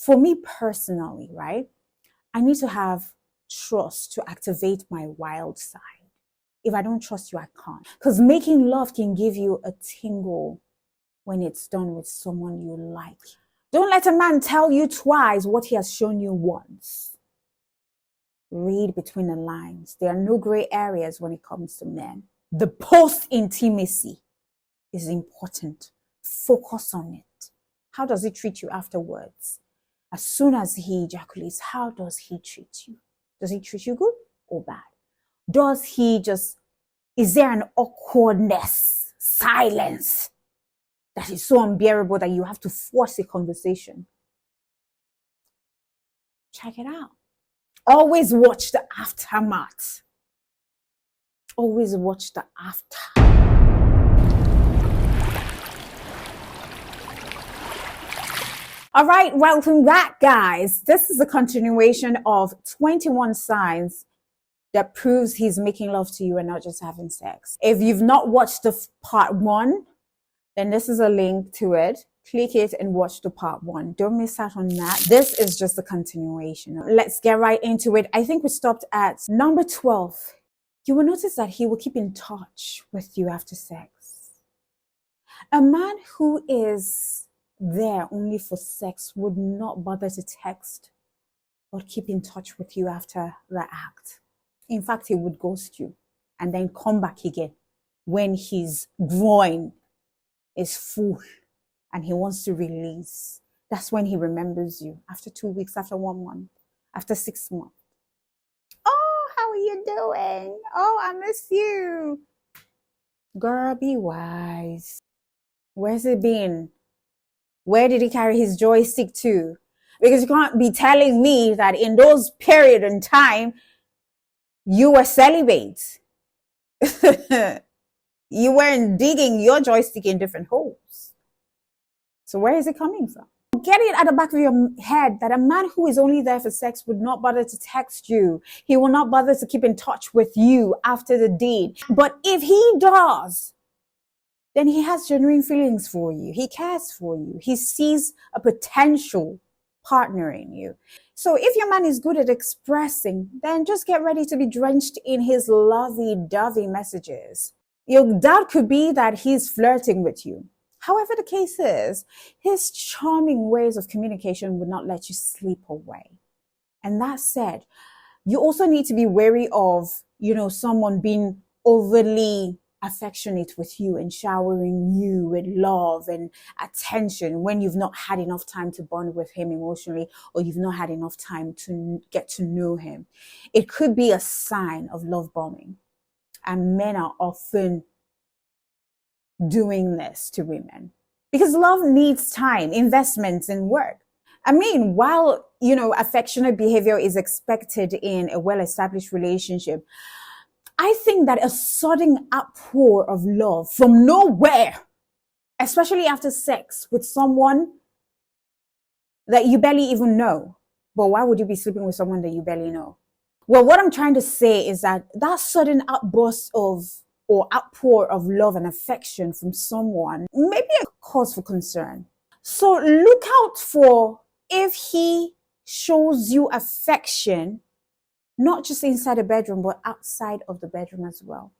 For me personally, right, I need to have trust to activate my wild side. If I don't trust you, I can't. Because making love can give you a tingle when it's done with someone you like. Don't let a man tell you twice what he has shown you once. Read between the lines. There are no gray areas when it comes to men. The post-intimacy is important. Focus on it. How does he treat you afterwards? As soon as he ejaculates, how does he treat you? Does he treat you good or bad? Is there an awkwardness, silence that is so unbearable that you have to force a conversation? Check it out. Always watch the aftermath. Always watch the after. All right, welcome back, guys. This is a continuation of 21 signs that proves he's making love to you and not just having sex. If you've not watched the part 1, then this is a link to it. Click it and watch the part 1. Don't miss out on that. This is just a continuation. Let's get right into it. I think we stopped at number 12. You will notice that he will keep in touch with you after sex. A man who is there only for sex would not bother to text or keep in touch with you after the act. In fact, he would ghost you and then come back again when his groin is full and he wants to release. That's when he remembers you. After 2 weeks, after 1 month, after 6 months. Oh, how are you doing? Oh, I miss you. Girl, be wise. Where's it been? Where did he carry his joystick to? Because you can't be telling me that in those period in time, you were celibate. You weren't digging your joystick in different holes. So where is it coming from? Get it at the back of your head that a man who is only there for sex would not bother to text you. He will not bother to keep in touch with you after the deed. But if he does, then he has genuine feelings for you. He cares for you. He sees a potential partner in you. So if your man is good at expressing, then just get ready to be drenched in his lovey-dovey messages. Your doubt could be that he's flirting with you. However the case is, his charming ways of communication would not let you sleep away. And that said, you also need to be wary of, someone being overly affectionate with you and showering you with love and attention when you've not had enough time to bond with him emotionally, or you've not had enough time to get to know him. It could be a sign of love bombing. And men are often doing this to women because love needs time, investments, and work. I mean, while, affectionate behavior is expected in a well-established relationship, I think that a sudden outpour of love from nowhere, especially after sex with someone that you barely even know. But why would you be sleeping with someone that you barely know? Well, what I'm trying to say is that sudden outburst or outpour of love and affection from someone may be a cause for concern. So look out for if he shows you affection, not just inside the bedroom, but outside of the bedroom as well.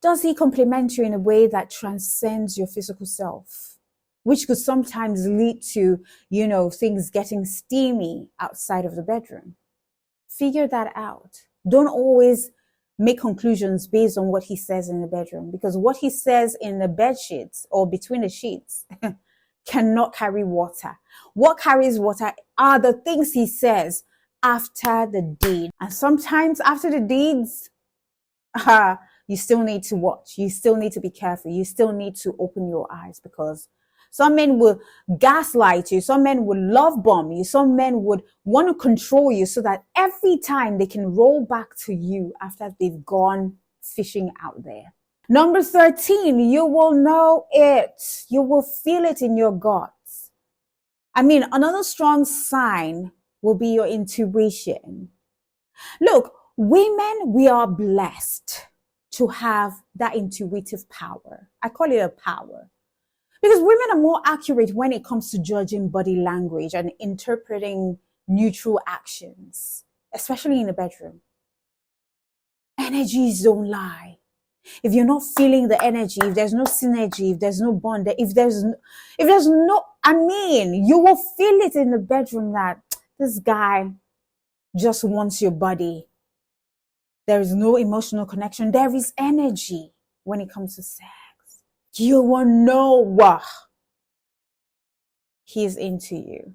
Does he compliment you in a way that transcends your physical self, which could sometimes lead to, things getting steamy outside of the bedroom? Figure that out. Don't always make conclusions based on what he says in the bedroom, because what he says in the bed sheets or between the sheets cannot carry water. What carries water are the things he says after the deed. And sometimes after the deeds, you still need to watch. You still need to be careful. You still need to open your eyes, because some men will gaslight you. Some men will love bomb you. Some men would want to control you so that every time they can roll back to you after they've gone fishing out there. Number 13, you will know it. You will feel it in your guts. I mean, another strong sign will be your intuition. Look, women, we are blessed to have that intuitive power. I call it a power, Because women are more accurate when it comes to judging body language and interpreting neutral actions, especially in the bedroom. Energies don't lie. If you're not feeling the energy, if there's no synergy, if there's no bond, if there's no, I mean, you will feel it in the bedroom that this guy just wants your body. There is no emotional connection. There is energy when it comes to sex. You will know what he's into you.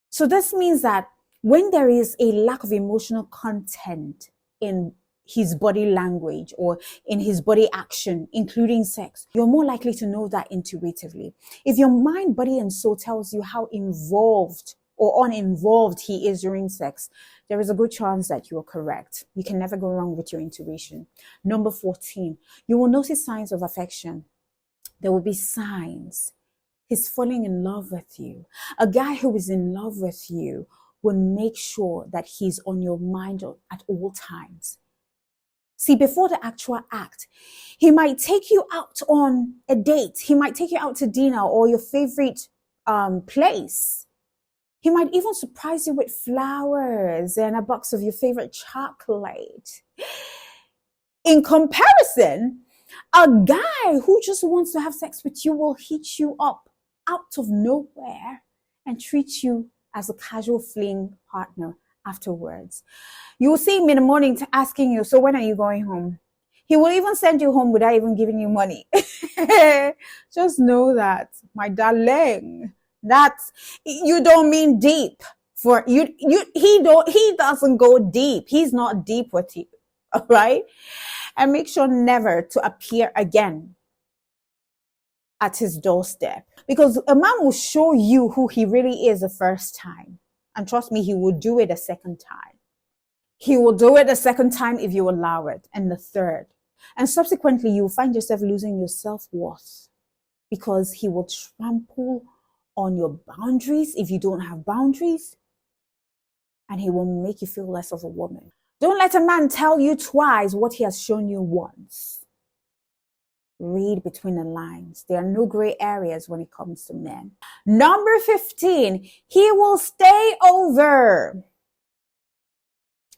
So this means that when there is a lack of emotional content in his body language or in his body action, including sex, you're more likely to know that intuitively. If your mind, body, and soul tells you how involved or uninvolved he is during sex, there is a good chance that you are correct. You can never go wrong with your intuition. Number 14, you will notice signs of affection. There will be signs. He's falling in love with you. A guy who is in love with you will make sure that he's on your mind at all times. See, before the actual act, he might take you out on a date. He might take you out to dinner or your favorite place. He might even surprise you with flowers and a box of your favorite chocolate. In comparison, a guy who just wants to have sex with you will hit you up out of nowhere and treat you as a casual fling partner afterwards. You will see him in the morning asking you, so when are you going home? He will even send you home without even giving you money. Just know that, my darling, that you don't mean deep for you. He doesn't go deep. He's not deep with you. All right. And make sure never to appear again at his doorstep, because a man will show you who he really is the first time. And trust me, he will do it a second time. He will do it a second time if you allow it, and the third. And subsequently, you will find yourself losing your self-worth because he will trample on your boundaries if you don't have boundaries, and he will make you feel less of a woman. Don't let a man tell you twice what he has shown you once. Read between the lines. There are no gray areas when it comes to men. Number 15, he will stay over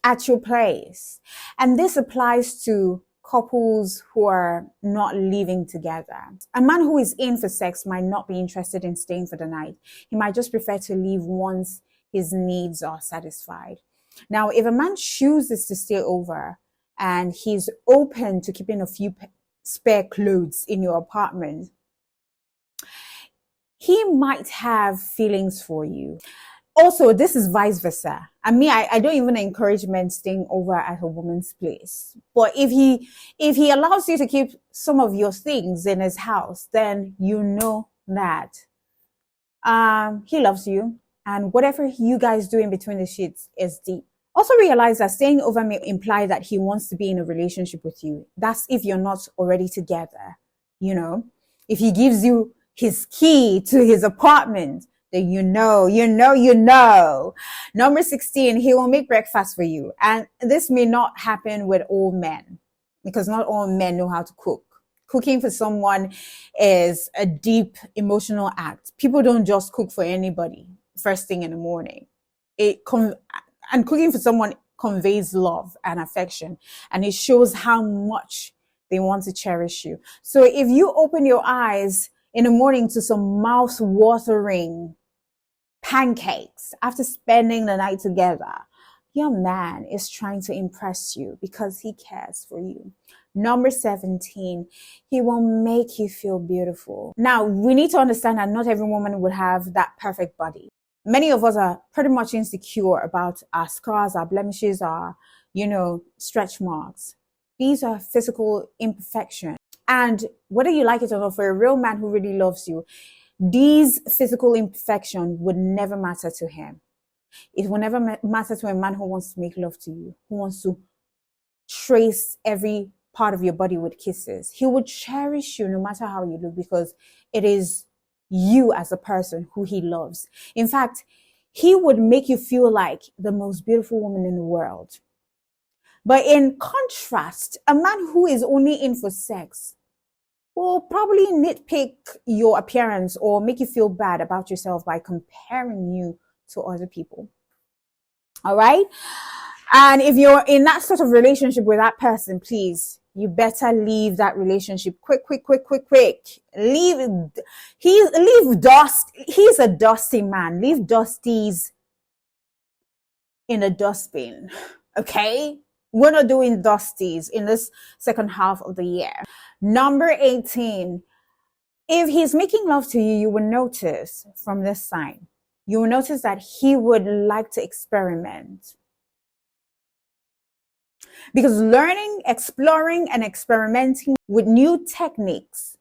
at your place. And this applies to couples who are not living together. A man who is in for sex might not be interested in staying for the night. He might just prefer to leave once his needs are satisfied. Now, if a man chooses to stay over and he's open to keeping a few spare clothes in your apartment, he might have feelings for you. Also, this is vice versa. I don't even encourage men staying over at a woman's place. But if he allows you to keep some of your things in his house, then you know that he loves you, and whatever you guys do in between the sheets is deep. Also realize that staying over may imply that he wants to be in a relationship with you. That's if you're not already together. You know, if he gives you his key to his apartment, then you know. Number 16, he will make breakfast for you. And this may not happen with all men, because not all men know how to cook. Cooking for someone is a deep emotional act. People don't just cook for anybody first thing in the morning. And cooking for someone conveys love and affection, and it shows how much they want to cherish you. So if you open your eyes in the morning to some mouth-watering pancakes after spending the night together, your man is trying to impress you because he cares for you. Number 17, he will make you feel beautiful. Now, we need to understand that not every woman would have that perfect body. Many of us are pretty much insecure about our scars, our blemishes, our, stretch marks. These are physical imperfections. And whether you like it or not, for a real man who really loves you, these physical imperfections would never matter to him. It will never matter to a man who wants to make love to you, who wants to trace every part of your body with kisses. He would cherish you no matter how you look, because it is you as a person who he loves. In fact, he would make you feel like the most beautiful woman in the world. But in contrast, a man who is only in for sex will probably nitpick your appearance or make you feel bad about yourself by comparing you to other people. All right. And if you're in that sort of relationship with that person, please, you better leave that relationship quick. Leave dust. He's a dusty man. Leave dusties in a dustbin. Okay. We're not doing dusties in this second half of the year. Number 18. If he's making love to you, you will notice from this sign, you will notice that he would like to experiment. Because learning, exploring, and experimenting with new techniques,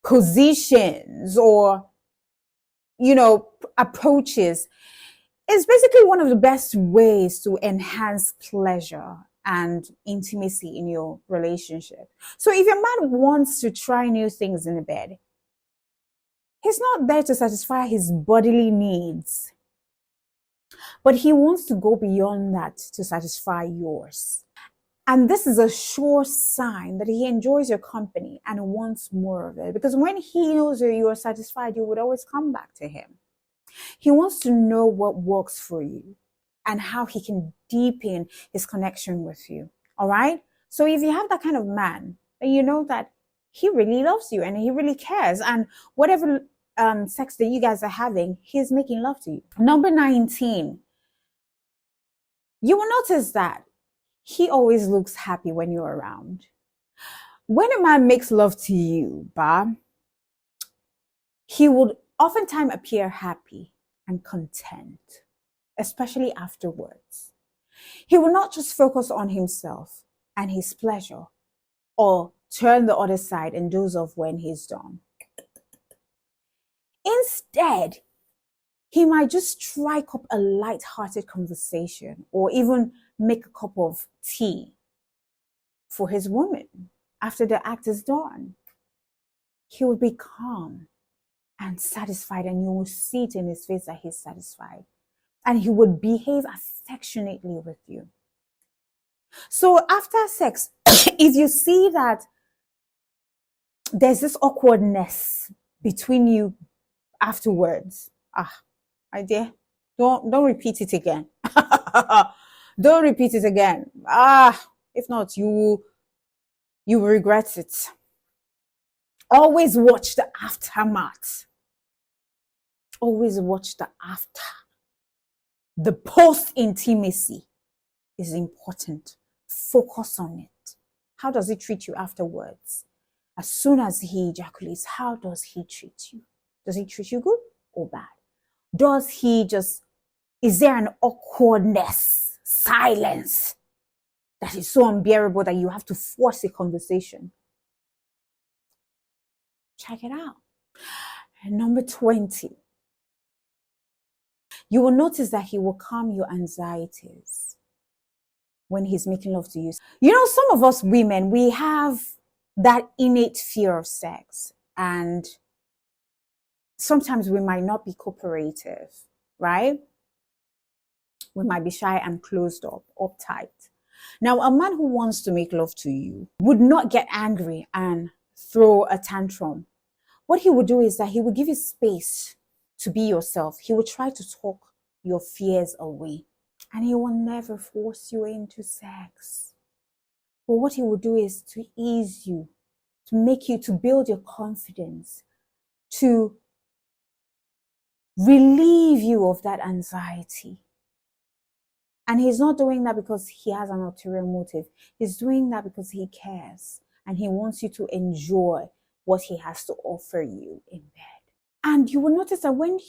positions, or, approaches is basically one of the best ways to enhance pleasure and intimacy in your relationship. So if your man wants to try new things in the bed, he's not there to satisfy his bodily needs, but he wants to go beyond that to satisfy yours. And this is a sure sign that he enjoys your company and wants more of it. Because when he knows that you are satisfied, you would always come back to him. He wants to know what works for you and how he can deepen his connection with you. All right? So if you have that kind of man, then you know that he really loves you and he really cares. And whatever sex that you guys are having, he's making love to you. Number 19. You will notice that he always looks happy when you're around. When a man makes love to you, he would oftentimes appear happy and content, especially afterwards. He will not just focus on himself and his pleasure or turn the other side and doze off when he's done. Instead, he might just strike up a light-hearted conversation or even make a cup of tea for his woman after the act is done. He will be calm and satisfied, and you will see it in his face that he's satisfied. And he would behave affectionately with you. So after sex, if you see that there's this awkwardness between you afterwards, my dear, don't repeat it again. Don't repeat it again. If not, you will regret it. Always watch the aftermath. Always watch the after. The post-intimacy is important. Focus on it. How does he treat you afterwards? As soon as he ejaculates, how does he treat you? Does he treat you good or bad? Is there an awkwardness, silence that is so unbearable that you have to force a conversation? Check it out. And number 20. You will notice that he will calm your anxieties when he's making love to you. Some of us women, we have that innate fear of sex, and sometimes we might not be cooperative, right? We might be shy and closed up, uptight. Now, a man who wants to make love to you would not get angry and throw a tantrum. What he would do is that he would give you space to be yourself. He will try to talk your fears away, and he will never force you into sex. But what he will do is to ease you, to build your confidence, to relieve you of that anxiety. And he's not doing that because he has an ulterior motive. He's doing that because he cares and he wants you to enjoy what he has to offer you in bed. And you will notice that when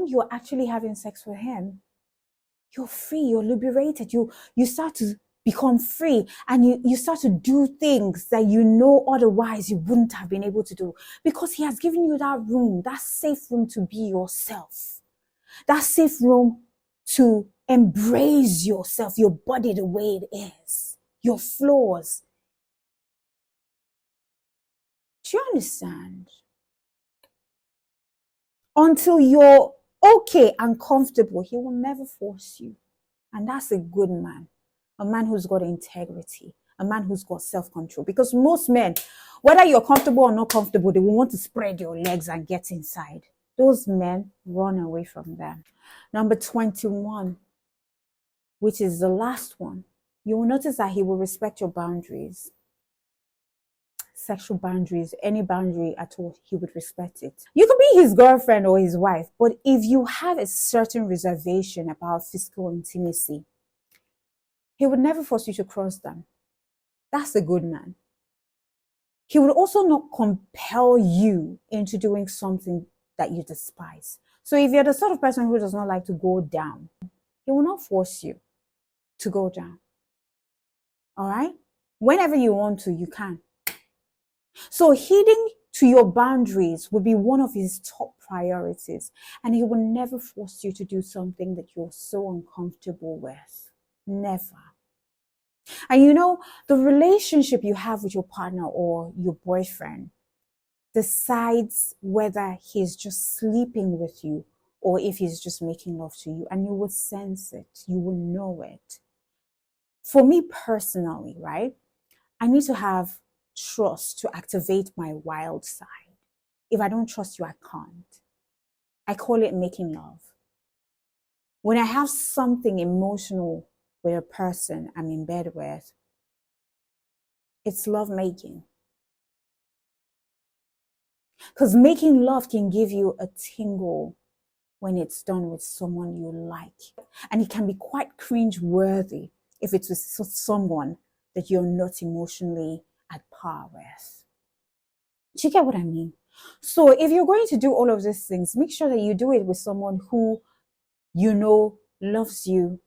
you're actually having sex with him, you're free, you're liberated, you start to become free, and you start to do things that otherwise you wouldn't have been able to do, because he has given you that room, that safe room to be yourself, that safe room to embrace yourself, your body the way it is, your flaws. Do you understand? Until you're okay and comfortable, he will never force you. And that's a good man. A man who's got integrity. a man who's got self-control. Because most men, whether you're comfortable or not comfortable, they will want to spread your legs and get inside. Those men, run away from them. Number 21, which is the last one. You will notice that he will respect your boundaries. Sexual boundaries, any boundary at all, he would respect it. You could be his girlfriend or his wife, but if you have a certain reservation about physical intimacy, he would never force you to cross them. That's a good man. He would also not compel you into doing something that you despise. So if you're the sort of person who does not like to go down, he will not force you to go down. All right? Whenever you want to, you can. So heeding to your boundaries will be one of his top priorities. And he will never force you to do something that you're so uncomfortable with. Never. And you know, the relationship you have with your partner or your boyfriend decides whether he's just sleeping with you or if he's just making love to you. And you will sense it. You will know it. For me personally, right? I need to have trust to activate my wild side. If I don't trust you, I can't. I call it making love. When I have something emotional with a person I'm in bed with, it's love making. Because making love can give you a tingle when it's done with someone you like. And it can be quite cringe-worthy if it's with someone that you're not emotionally at par with. Do you get what I mean? So if you're going to do all of these things, make sure that you do it with someone who you know loves you,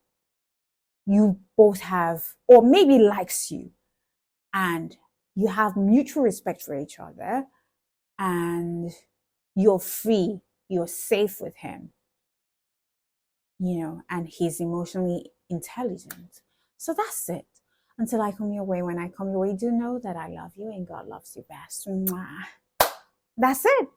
you both have, or maybe likes you, and you have mutual respect for each other, and you're free, you're safe with him, you know, and he's emotionally intelligent. So that's it. Until I come your way, when I come your way, do know that I love you and God loves you best. Mwah. That's it.